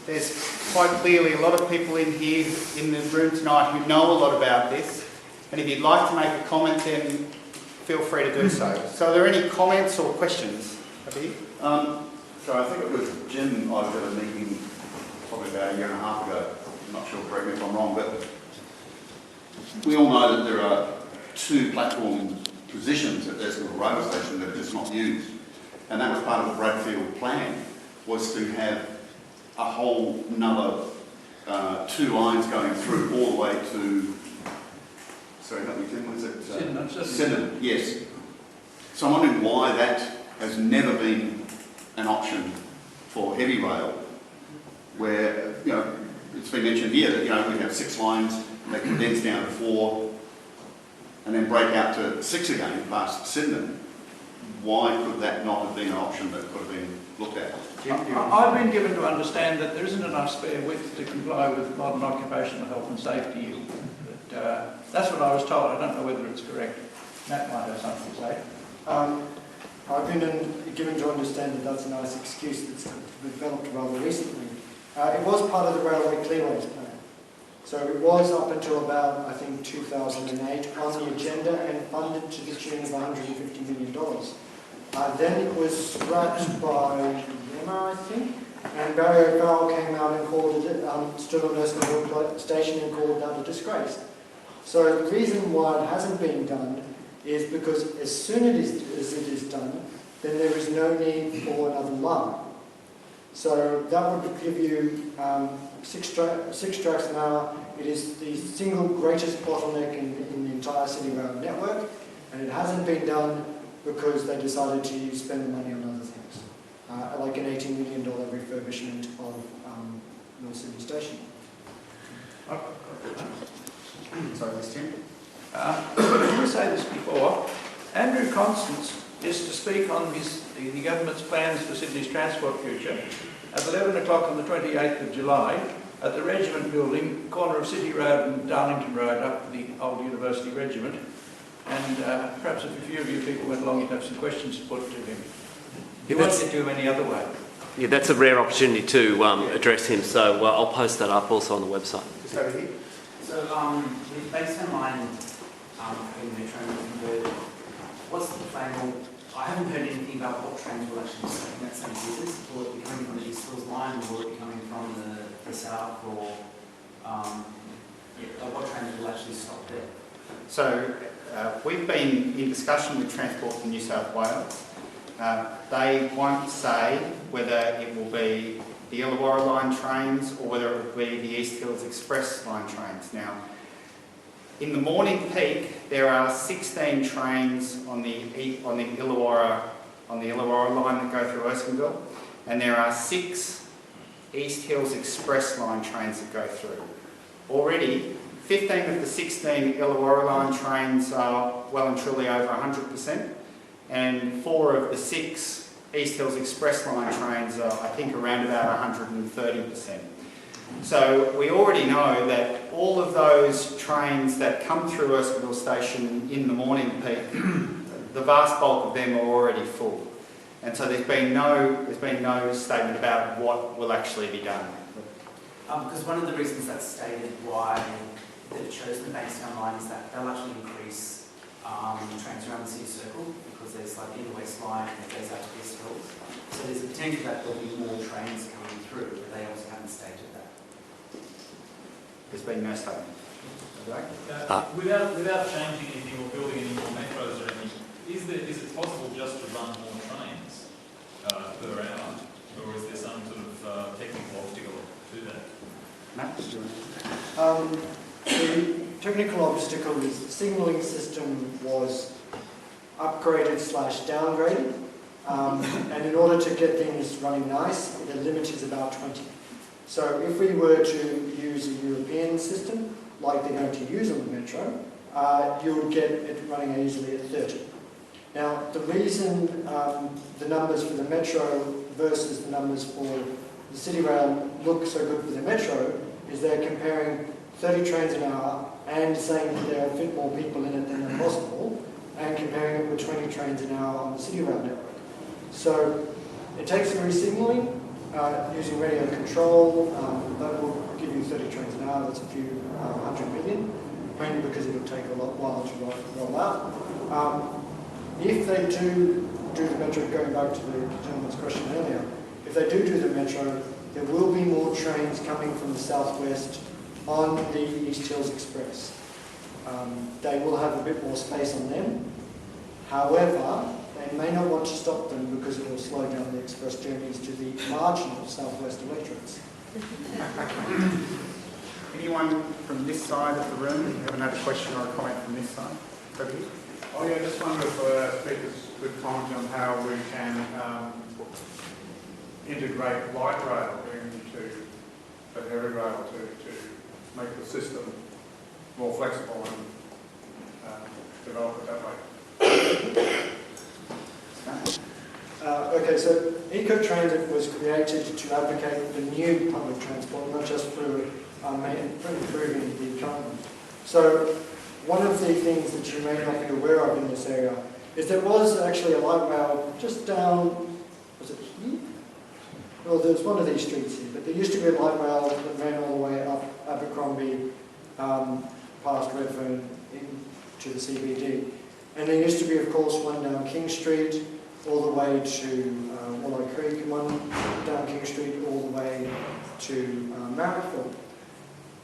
there's quite clearly a lot of people in here in the room tonight who know a lot about this. And if you'd like to make a comment, then feel free to do so. So are there any comments or questions? So I think it was Jim, I was at a meeting probably about a year and a half ago. I'm not sure, correct me if I'm wrong, but we all know that there are 2 platform positions at Erskineville Railway Station that are just not used. And that was part of the Bradfield plan, was to have a whole another 2 lines going through all the way to, sorry, help me Tim, was it? Sydenham, yes. So I'm wondering why that has never been an option for heavy rail, where, you know, it's been mentioned here that, you know, we have 6 lines, they condense down to 4, and then break out to 6 again past Sydenham. Why could that not have been an option that could have been looked at? I've been given to understand that there isn't enough spare width to comply with modern occupational health and safety. But, that's what I was told. I don't know whether it's correct. Matt might have something to say. I've been given to understand that that's a nice excuse that's developed rather recently. It was part of the Railway Clearways Plan. So it was up until about, I think, 2008 on the agenda and funded to the tune of $150 million. Then it was scrapped by Yema, I think, and Barry O'Farrell came out and called it, stood on Erskineville Station and called that a disgrace. So the reason why it hasn't been done is because as soon as it is done, then there is no need for another line. So that would give you 6 tracks an hour. It is the single greatest bottleneck in the entire City Rail network, and it hasn't been done because they decided to spend the money on other things, like an $18 million refurbishment of North Sydney Station. Sorry, this Tim. I didn't say this before. Andrew Constance is to speak on the government's plans for Sydney's transport future at 11 o'clock on the 28th of July at the Regiment Building, corner of City Road and Darlington Road, up the old University Regiment. And perhaps if a few of you people went along, you'd have some questions to put to him. He won't get to him any other way. Yeah, that's a rare opportunity to address him, so I'll post that up also on the website. Just over here. So, with Bankstown Line having metro converted, what's the plan? I haven't heard anything about what trains will actually be stopping at St. Peter's. Will it be coming from the East Hills line, or will it be coming from the south, or what trains will actually stop there? So we've been in discussion with Transport for New South Wales. They won't say whether it will be the Illawarra line trains or whether it will be the East Hills Express line trains. Now, in the morning peak, there are 16 trains on the Illawarra line that go through Erskineville, and there are 6 East Hills Express line trains that go through. Already, 15 of the 16 Illawarra line trains are well and truly over 100%, and 4 of the 6 East Hills Express line trains are, I think, around about 130%. So we already know that all of those trains that come through Erskineville Station in the morning peak, the vast bulk of them are already full. And so there's been no statement about what will actually be done. Because one of the reasons that's stated why they've chosen the Bankstown line is that they'll actually increase trains around the city circle, because there's like the West line and it goes out to East Hills. So there's a potential that there'll be more trains coming through, but they also haven't stated that. There's been no statement. Right? Without changing anything or building any more metros or anything, is it possible just to run more trains per hour, or is there some sort of technical obstacle to that? Matt? The technical obstacle is the signalling system was upgraded/downgraded, and in order to get things running nice, the limit is about 20. So if we were to use a European system, like they're going to use on the metro, you would get it running easily at 30. Now, the reason the numbers for the metro versus the numbers for the City Rail look so good for the metro is they're comparing 30 trains an hour and saying that they'll fit more people in it than possible, and comparing it with 20 trains an hour on the City Rail network. So it takes some re-signalling, using radio control. That will give you 30 trains an hour. That's a few 100 million, mainly because it'll take a while to roll out. If they do the metro, going back to the gentleman's question earlier, if they do the metro, there will be more trains coming from the southwest on the East Hills Express. They will have a bit more space on them. However, they may not want to stop them because it will slow down the express journeys to the marginal southwest electorates. Anyone from this side of the room? You have another question or a comment from this side? Over here. Oh yeah, just wonder if speakers could comment on how we can integrate light rail into the heavy rail to make the system more flexible and develop it that way. Okay, so Eco-Transit was created to advocate the new public transport, not just for improving the current one. So one of the things that you may not be aware of in this area is there was actually a light rail just down, was it here? Well, there's one of these streets here, but there used to be a light rail that ran all the way up Abercrombie, past Redfern, into the CBD. And there used to be, of course, one down King Street, all the way to Wallow Creek, one down King Street, all the way to Marrickville.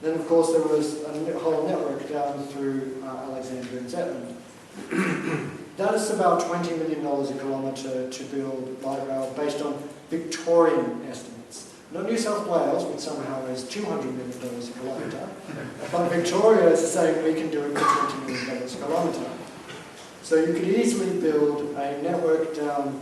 Then, of course, there was a whole network down through Alexandria and Zetland. That is about $20 million a kilometre to build light rail based on Victorian estimates. Not New South Wales, which somehow is $200 million a kilometre, but Victoria is saying we can do it for $20 million a kilometre. So you could easily build a network down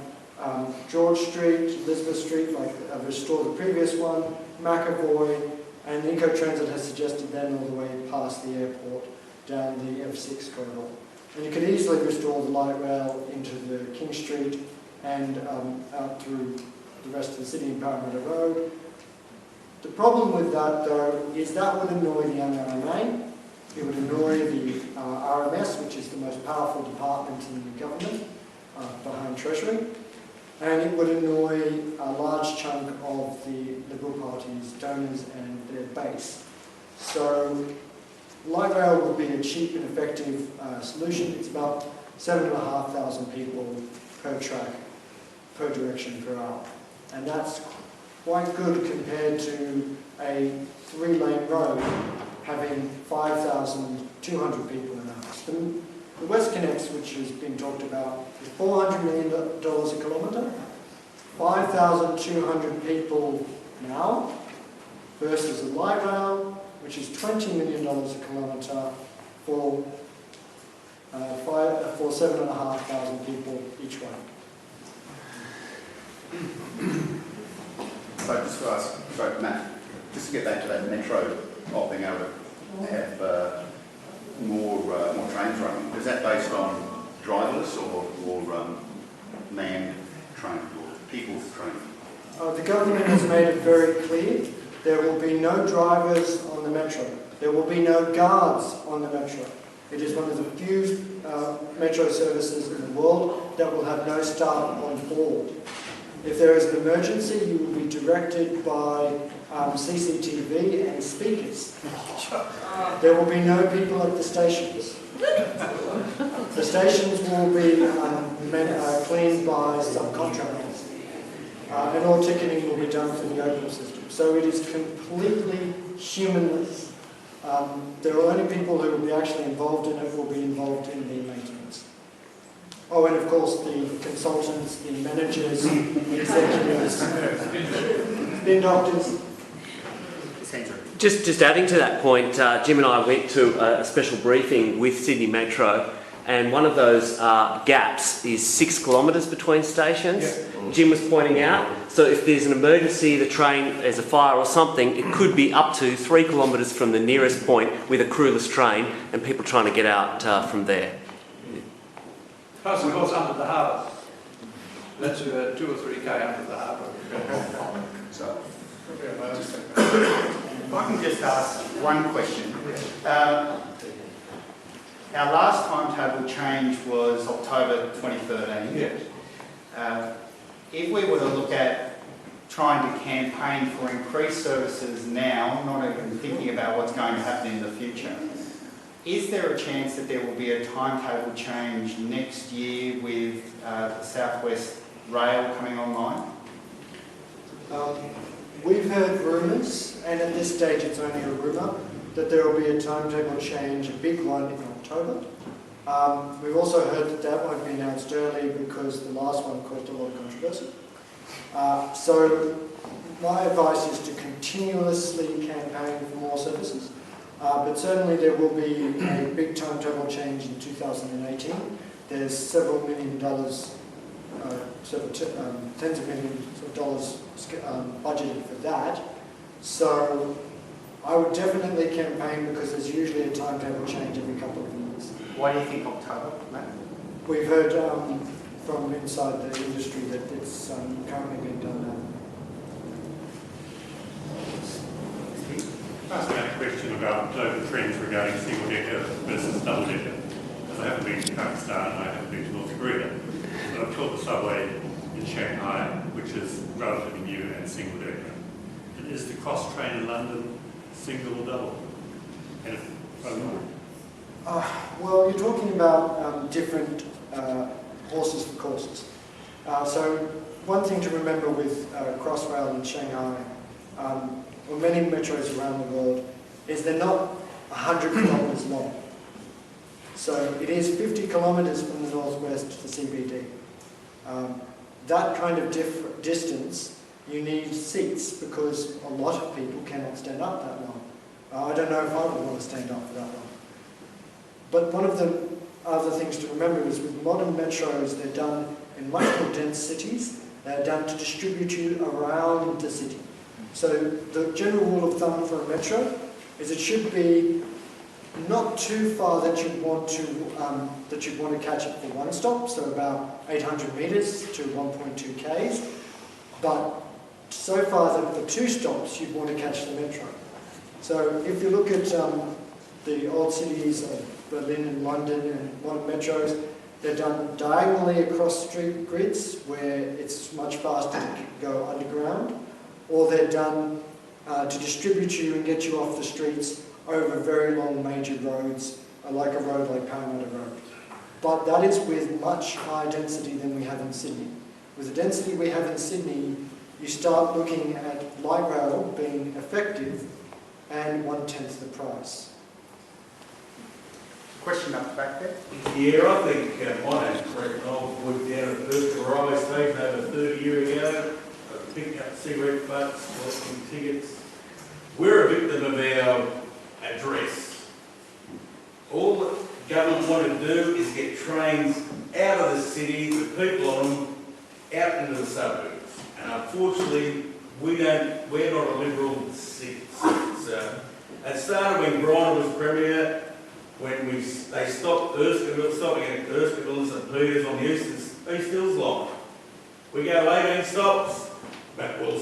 George Street, Elizabeth Street, like restore the previous one, McAvoy, and Eco-Transit has suggested then all the way past the airport down the F6 corridor. And you could easily restore the light rail into the King Street and out through the rest of the city in Parramatta Road. The problem with that, though, is that would annoy the NRMA. It would annoy the RMS, which is the most powerful department in the government, behind Treasury, and it would annoy a large chunk of the Liberal Party's donors and their base. So light rail would be a cheap and effective solution. It's about 7,500 people per track, per direction per hour. And that's quite good compared to a 3-lane road having 5,200 people in ours. The WestConnex, which has been talked about, is $400 million a kilometre, 5,200 people now, versus a light rail, which is $20 million a kilometre for 7,500 people each way. So just to ask, sorry, Matt, just to get back to that metro of being able to have more trains running, is that based on driverless or manned trains or people's trains? The government has made it very clear there will be no drivers on the metro. There will be no guards on the metro. It is one of the few metro services in the world that will have no staff on board. If there is an emergency, you will be directed by CCTV and speakers. There will be no people at the stations. The stations will be cleaned by subcontractors. And all ticketing will be done through the open system. So it is completely humanless. The only people who will be actually involved in it will be involved in the maintenance. Oh, and of course the consultants, the managers, the executives, spin doctors. Just adding to that point, Jim and I went to a special briefing with Sydney Metro, and one of those gaps is 6 kilometres between stations. Yeah. Jim was pointing out, so if there's an emergency, the train, there's a fire or something, it could be up to 3 kilometres from the nearest point with a crewless train and people trying to get out from there. Plus, of course, under the harbour. That's 2 or 3k under the harbour. So, If I can just ask one question. Our last timetable change was October 2013. Yes. If we were to look at trying to campaign for increased services now, not even thinking about what's going to happen in the future. Is there a chance that there will be a timetable change next year with the South West Rail coming online? We've heard rumours, and at this stage it's only a rumour, that there will be a timetable change, a big one in October. We've also heard that that won't be announced early because the last one caused a lot of controversy. So my advice is to continuously campaign for more services, but certainly there will be a big timetable change in 2018. There's several $1 million, tens of millions of dollars budgeted for that. So I would definitely campaign because there's usually a timetable change every couple of years. Why do you think October, Matt? We've heard from inside the industry that it's currently being done now. Can I ask a question about the trends regarding single decker versus double decker? Because I haven't been to Pakistan and I haven't been to North Korea, but I've taught the subway in Shanghai, which is relatively new and single decker. And is the cross train in London single or double? And if well, you're talking about different horses for courses. So one thing to remember with Crossrail in Shanghai, or many metros around the world, is they're not 100 kilometres long. So it is 50 kilometres from the northwest to the CBD. That kind of distance, you need seats because a lot of people cannot stand up that long. I don't know if I would want to stand up for that long. But one of the other things to remember is with modern metros, they're done in much more dense cities. They're done to distribute you around the city. So the general rule of thumb for a metro is it should be not too far that you'd want to catch it for one stop, so about 800 metres to 1.2 k's, but so far that for two stops you'd want to catch the metro. So if you look at the old cities of Berlin and London and modern metros, they're done diagonally across street grids where it's much faster to go underground, or they're done to distribute you and get you off the streets over very long major roads, like a road like Parramatta Road. But that is with much higher density than we have in Sydney. With the density we have in Sydney, you start looking at light rail being effective and 1/10 the price. Question up the back there? Yeah, I think my name's Brett and I worked down at Perth Railway Station over 30 years ago. I picked up cigarette butts, collecting tickets. We're a victim of our address. All the government wanted to do is get trains out of the city, with people on them, out into the suburbs. And unfortunately, we're not a liberal city. So it started when Brian was Premier, when they stopped stopping at Erskine and St Peters on the East Hills line. We go 18 stops, but we'll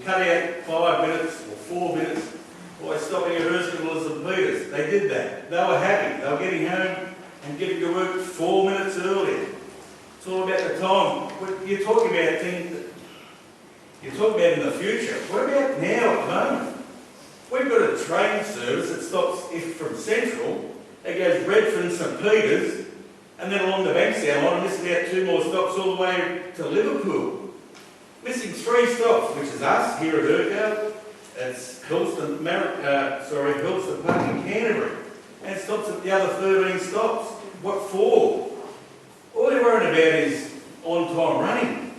cut out 5 minutes or 4 minutes by stopping at Erskine and St Peters. They did that. They were happy. They were getting home and getting to work 4 minutes earlier. It's all about the time. You're talking about things that you're talking about in the future. What about now at the moment? We've got a train service that stops from Central. It goes Redfern and St Peters, and then along the Bankstown line, and missing out 2 more stops all the way to Liverpool. Missing 3 stops, which is us here at Urquhart. It's Hillston Park in Canterbury, and it stops at the other 13 stops. What for? All you're worrying about is on-time running.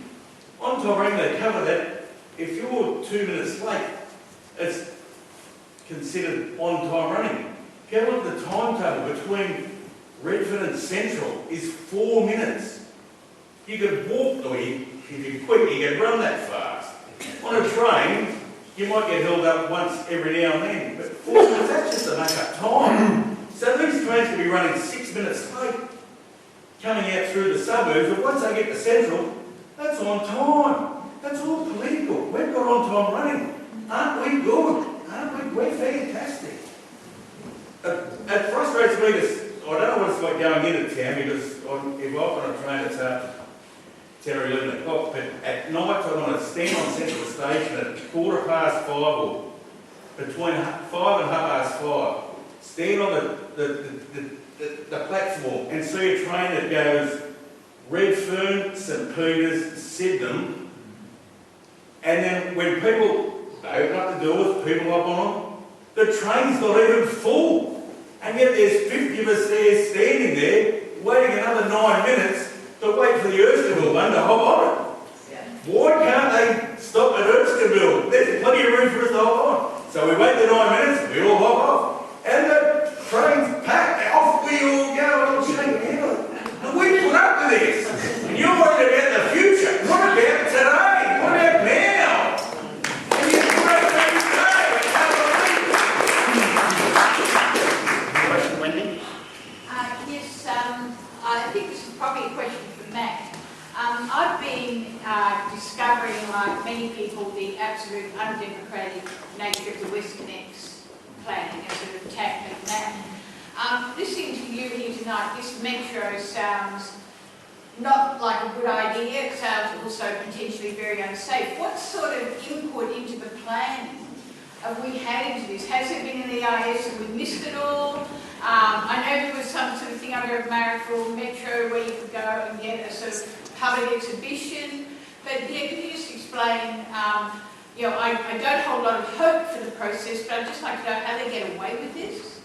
On-time running, they cover that. If you're 2 minutes late, it's considered on-time running. Go look at the timetable between Redfern and Central is 4 minutes. You could walk, or if you're quick, you can run that fast. On a train, you might get held up once every now and then, but 4 minutes, that's just to make up time. So these trains could be running 6 minutes late, coming out through the suburbs, but once they get to Central, that's on time. That's all political. We've got on-time running. Aren't we good? Aren't we? We're fantastic. It frustrates me I don't know what it's like going into town, because if I'm on a train, it's 10 or 11 o'clock, but at night time when I stand on Central Station at 5:15 or between 5 and 5:30, stand on the platform and see a train that goes Redfern, St Peters, Sydenham, and then when people open up the doors, people up on them, the train's not even full, and yet there's 50 of us there standing there, waiting another 9 minutes to wait for the Erskineville one to hop on it. Why can't they stop at Erskineville? There's plenty of room for us to hop on. So we wait the 9 minutes, we all hop off, and the train's packed, off we all go, and shake hands. And we put up with this. And you're worried about the future. What about today? What about now? And you put up with every day. Question, Wendy? Yes, I think this is probably a question for Matt. I've been discovering, like many people, the absolute undemocratic nature of the WestConnex planning and sort of tackling that. Listening to you here tonight, this metro sounds not like a good idea. It sounds also potentially very unsafe. What sort of input into the planning have we had into this? Has there been an EIS and we missed it all? I know there was some sort of thing under Marrickville Metro where you could go and get a sort of public exhibition. But yeah, can you just explain, you know, I don't hold a lot of hope for the process, but I'd just like to know how they get away with this.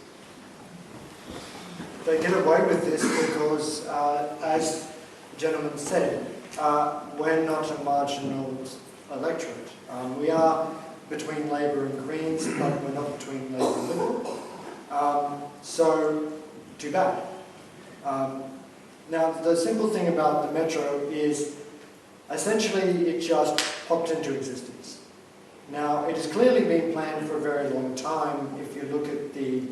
They get away with this because, as the gentleman said, we're not a marginal electorate. We are between Labor and Greens, but we're not between Labor and Liberal. So, too bad. Now, the simple thing about the Metro is, essentially, it just popped into existence. Now, it has clearly been planned for a very long time. If you look at the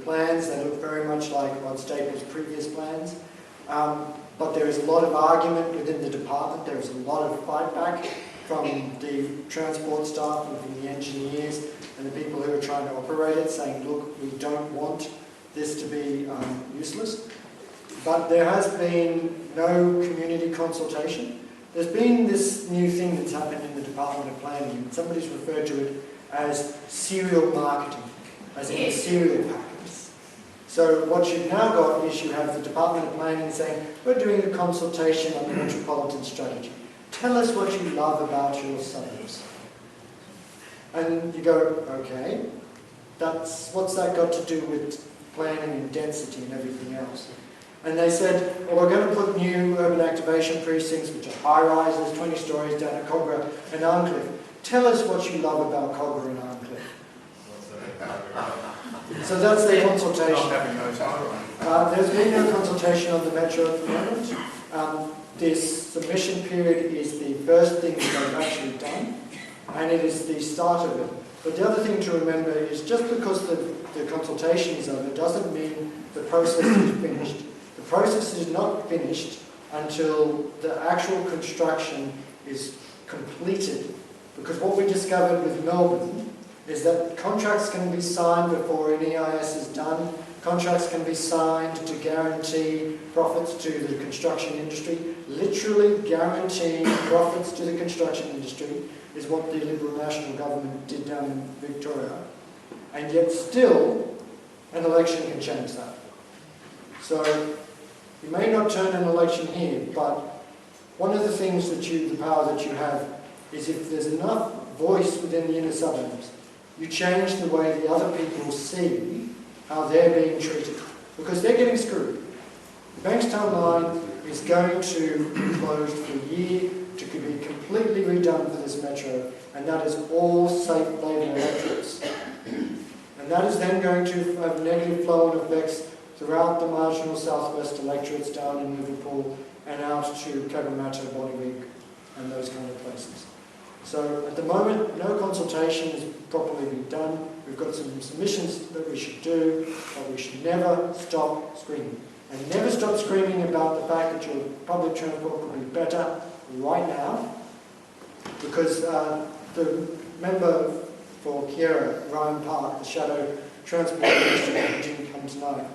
plans, they look very much like Rod Staples' previous plans. But there is a lot of argument within the department. There is a lot of fight back from the transport staff and from the engineers and the people who are trying to operate it, saying, look, we don't want this to be useless. But there has been no community consultation. There's been this new thing that's happened in the Department of Planning, and somebody's referred to it as serial marketing, as in serial packets. So what you've now got is you have the Department of Planning saying, we're doing a consultation on the metropolitan strategy. Tell us what you love about your suburbs. And you go, okay, what's that got to do with planning and density and everything else? And they said, well, we're going to put new urban activation precincts, which are high-rises, 20 stories down at Cogra and Arncliffe. Tell us what you love about Cogra and Arncliffe. So that's the consultation. Not having those high-rises. There's been no consultation on the Metro at the moment. This submission period is the first thing that they've actually done, and it is the start of it. But the other thing to remember is just because the consultation is over doesn't mean the process is finished. The process is not finished until the actual construction is completed. Because what we discovered with Melbourne is that contracts can be signed before an EIS is done. Contracts can be signed to guarantee profits to the construction industry. Literally guaranteeing profits to the construction industry is what the Liberal National Government did down in Victoria. And yet still, an election can change that. So, you may not turn an election here, but one of the things that the power that you have is if there's enough voice within the inner suburbs, you change the way the other people see how they're being treated. Because they're getting screwed. The Bankstown line is going to be closed for a year, to be completely redone for this metro, and that is all safe Labor electorates. And that is then going to have negative flow-on effects throughout the marginal southwest electorates down in Liverpool and out to Cabramatta, Bonnyrigg, and those kind of places. So at the moment, no consultation has properly been done. We've got some submissions that we should do, but we should never stop screaming. And never stop screaming about the fact that your public transport could be better right now, because the member for Kiera, Ryan Park, the shadow transport minister who didn't come tonight,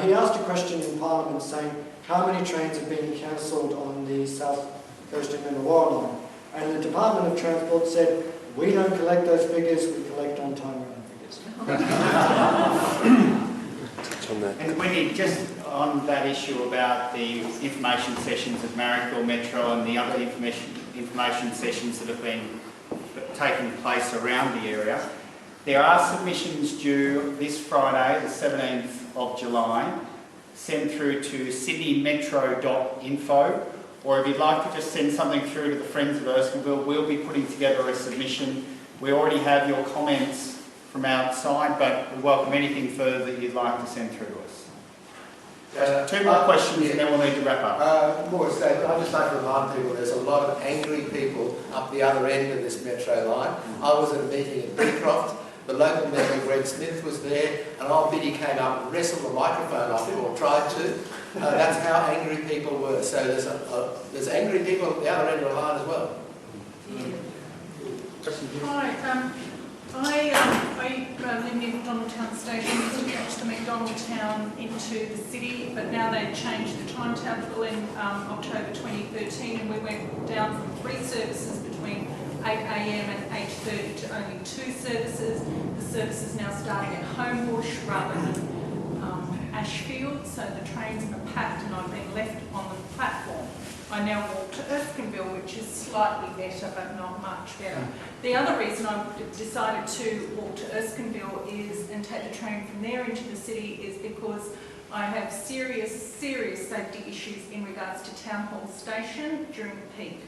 He asked a question in Parliament saying how many trains have been cancelled on the South Coast and Illawarra line. And the Department of Transport said, we don't collect those figures, we collect on-time running figures. And Wendy, just on that issue about the information sessions of Marrickville Metro and the other information sessions that have been taking place around the area, there are submissions due this Friday, the 17th of July. Send through to sydneymetro.info, or if you'd like to just send something through to the Friends of Erskineville, we'll be putting together a submission. We already have your comments from outside, but we welcome anything further that you'd like to send through to us. Two more questions and then we'll need to wrap up. More statement. I'd just like to remind people there's a lot of angry people up the other end of this metro line. I was at a meeting in Beecroft. The local member, Greg Smith, was there, and old Biddy came up and wrestled the microphone off him, or tried to. That's how angry people were. So there's angry people at the other end of the line as well. Hi, I live near McDonaldtown Station. We used to catch the McDonaldtown into the city, but now they've changed the timetable in October 2013, and we went down from 3 services between 8 a.m. and 8:30 to only 2 services. The service is now starting at Homebush rather than Ashfield, so the trains are packed and I've been left on the platform. I now walk to Erskineville, which is slightly better, but not much better. The other reason I decided to walk to Erskineville and take the train from there into the city is because I have serious safety issues in regards to Town Hall Station during the peak.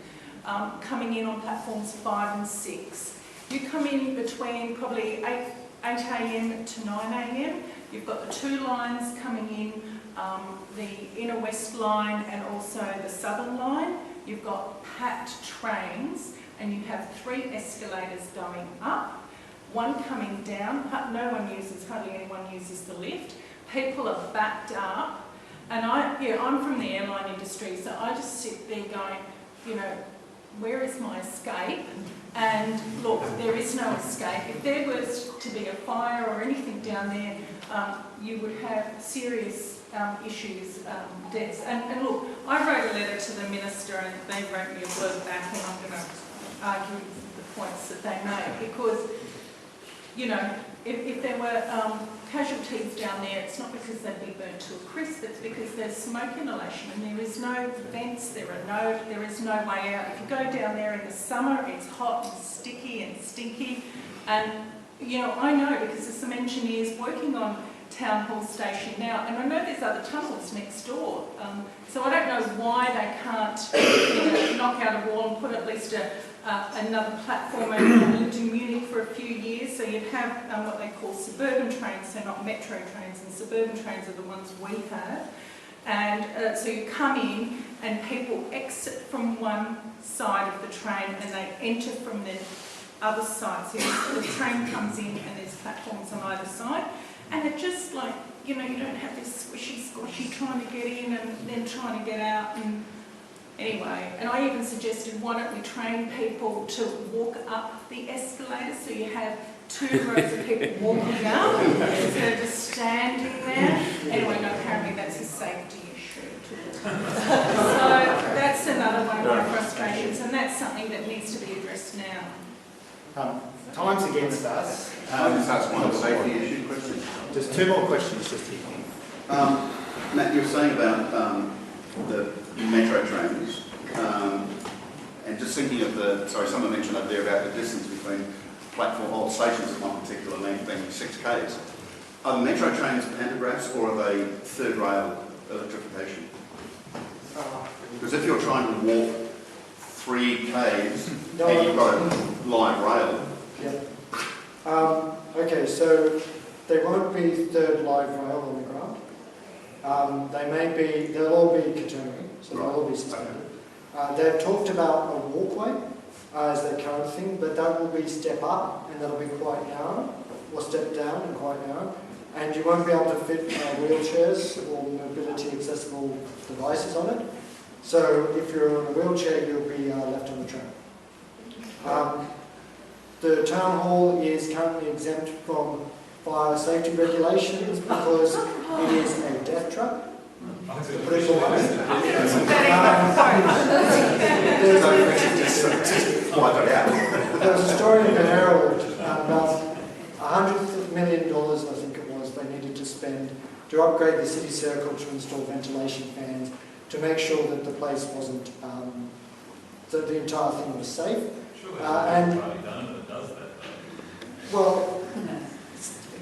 Coming in on platforms 5 and 6. You come in between probably 8 a.m. to 9 a.m. You've got the 2 lines coming in, the Inner West line and also the Southern line. You've got packed trains and you have 3 escalators going up, 1 coming down. Hardly anyone uses the lift. People are backed up. And I'm from the airline industry, so I just sit there going, you know, where is my escape? And look, there is no escape. If there was to be a fire or anything down there, you would have serious issues, deaths. And look, I wrote a letter to the Minister and they wrote me a word back, and I'm going to argue the points that they made, because, you know, if there were casualties down there, it's not because they'd be burnt to a crisp, it's because there's smoke inhalation and there is no vents, there is no way out. If you go down there in the summer, it's hot and sticky and stinky. And, you know, I know because there's some engineers working on Town Hall Station now, and I know there's other tunnels next door. So I don't know why they can't knock out a wall and put at least another platform. I lived in Munich for a few years, so you'd have what they call suburban trains, so not metro trains, and suburban trains are the ones we have. And so you come in and people exit from one side of the train and they enter from the other side. So the train comes in and there's platforms on either side. And it just like, you know, you don't have this squishy trying to get in and then trying to get out. And anyway, and I even suggested, why don't we train people to walk up the escalator so you have 2 rows of people walking up instead of just standing there. Anyway, no, apparently that's a safety issue too. So that's another one of my frustrations, and that's something that needs to be addressed now. Time's against us. Can I just ask one safety issue question? Just 2 more questions just here. Matt, you were saying about the metro trains, and just thinking of someone mentioned up there about the distance between platform or stations at one particular length being 6 k's. Are the metro trains pantographs or are they third rail electrification? Because if you're trying to walk 3 k's and you've got a live rail. Yeah. Okay, so they won't be third live rail on the ground. They'll all be catenary, so they'll all be suspended. They've talked about a walkway as their current thing, but that will be step up and that'll be quite narrow, or step down and quite narrow. And you won't be able to fit wheelchairs or mobility accessible devices on it. So if you're in a wheelchair, you'll be left on the train. The town hall is currently exempt from fire safety regulations because it is a death trap. To put it politely. There was a story in the Herald about $100 million, I think it was, they needed to spend to upgrade the city circle to install ventilation fans to make sure that the place wasn't, that the entire thing was safe. And well,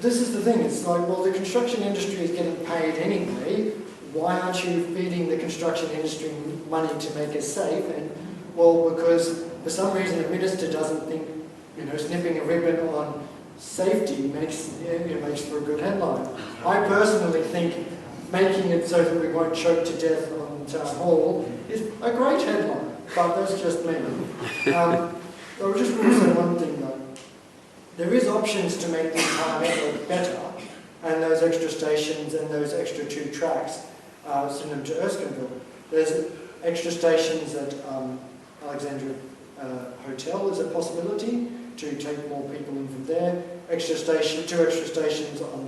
this is the thing, it's like, well, the construction industry is getting paid anyway, why aren't you feeding the construction industry money to make it safe? And, well, because for some reason the minister doesn't think, you know, snipping a ribbon on safety makes for a good headline. I personally think making it so that we won't choke to death on Town Hall is a great headline, but that's just me. I just want to say one thing though. There is options to make the entire network better, and those extra stations and those extra 2 tracks, send them to Erskineville. There's extra stations at Alexandria Hotel is a possibility to take more people in from there. 2 extra stations on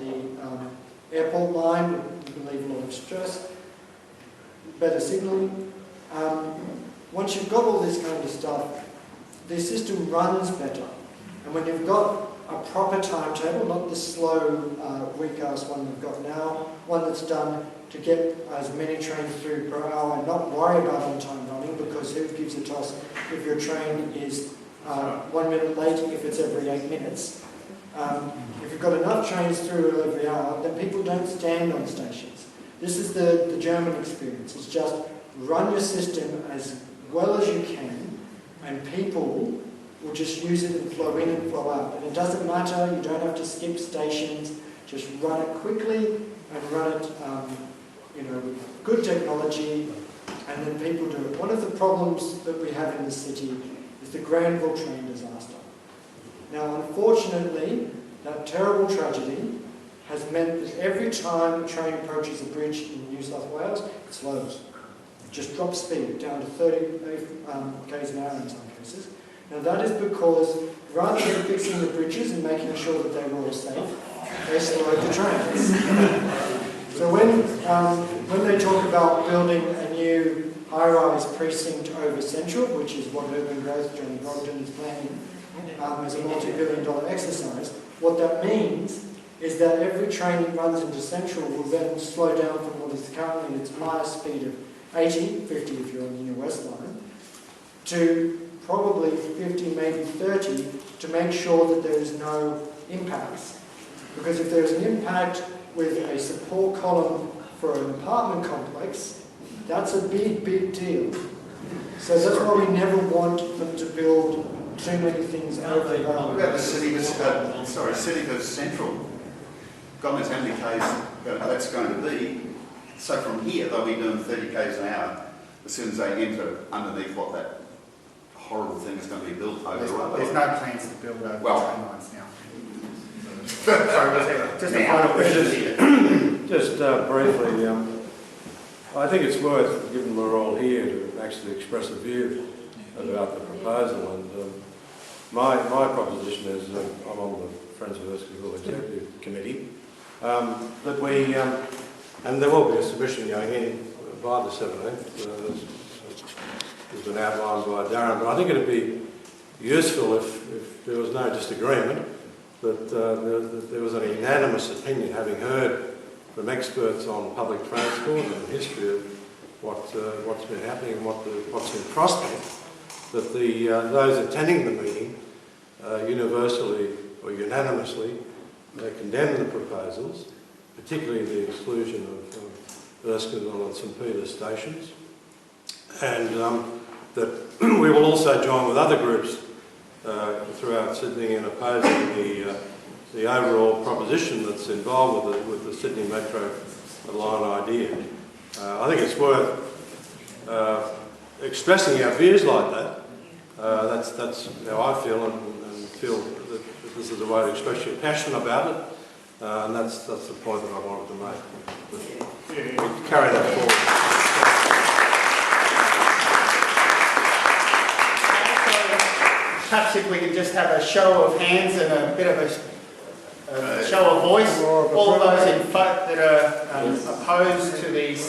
the airport line would relieve a lot of stress. Better signalling. Once you've got all this kind of stuff, the system runs better. And when you've got a proper timetable, not the slow recast one we've got now, one that's done to get as many trains through per hour and not worry about on-time running, because who gives a toss if your train is 1 minute late if it's every 8 minutes. If you've got enough trains through every hour, then people don't stand on stations. This is the German experience. It's just run your system as well as you can, and people will just use it and flow in and flow out. And it doesn't matter, you don't have to skip stations, just run it quickly and run it with good technology, and then people do it. One of the problems that we have in the city is the Granville train disaster. Now, unfortunately, that terrible tragedy has meant that every time a train approaches a bridge in New South Wales, it slows. It just drops speed down to 30 k's an hour in some cases. Now that is because rather than fixing the bridges and making sure that they were all safe, they slowed the trains. So when they talk about building a new high-rise precinct over Central, which is what Urban Growth, Johnny Brogden is planning as a multi-billion-dollar exercise, what that means is that every train that runs into Central will then slow down from what is currently its highest speed of 80, 50 if you're on the New West Line, to probably 50, maybe 30, to make sure that there is no impacts. Because if there's an impact with a support column for an apartment complex, that's a big, big deal. So that's why we never want them to build too many things over the What about the city of Central? God knows how many k's that's going to be. So from here, they'll be doing 30 k's an hour as soon as they enter underneath what that horrible thing is going to be built over the road. There's no plans to build over train lines now. Sorry, just a final question. Just briefly, I think it's worth, given we're all here, to actually express a view about the proposal. And my proposition is, I'm on the Friends of Erskineville Executive Committee, that we, and there will be a submission going in by the 17th, has been outlined by Darren, but I think it would be useful if there was no disagreement that there was an unanimous opinion, having heard from experts on public transport and the history of what's been happening and what's in prospect, that those attending the meeting universally or unanimously condemn the proposals, particularly the exclusion of Erskineville and St Peters stations, and that we will also join with other groups throughout Sydney in opposing the overall proposition that's involved with the Sydney Metro line idea. I think it's worth expressing our views like that. That's how I feel, and feel that this is a way to express your passion about it, and that's the point that I wanted to make. We carry that forward. Perhaps if we could just have a show of hands and a bit of a show of voice. All those that are opposed to these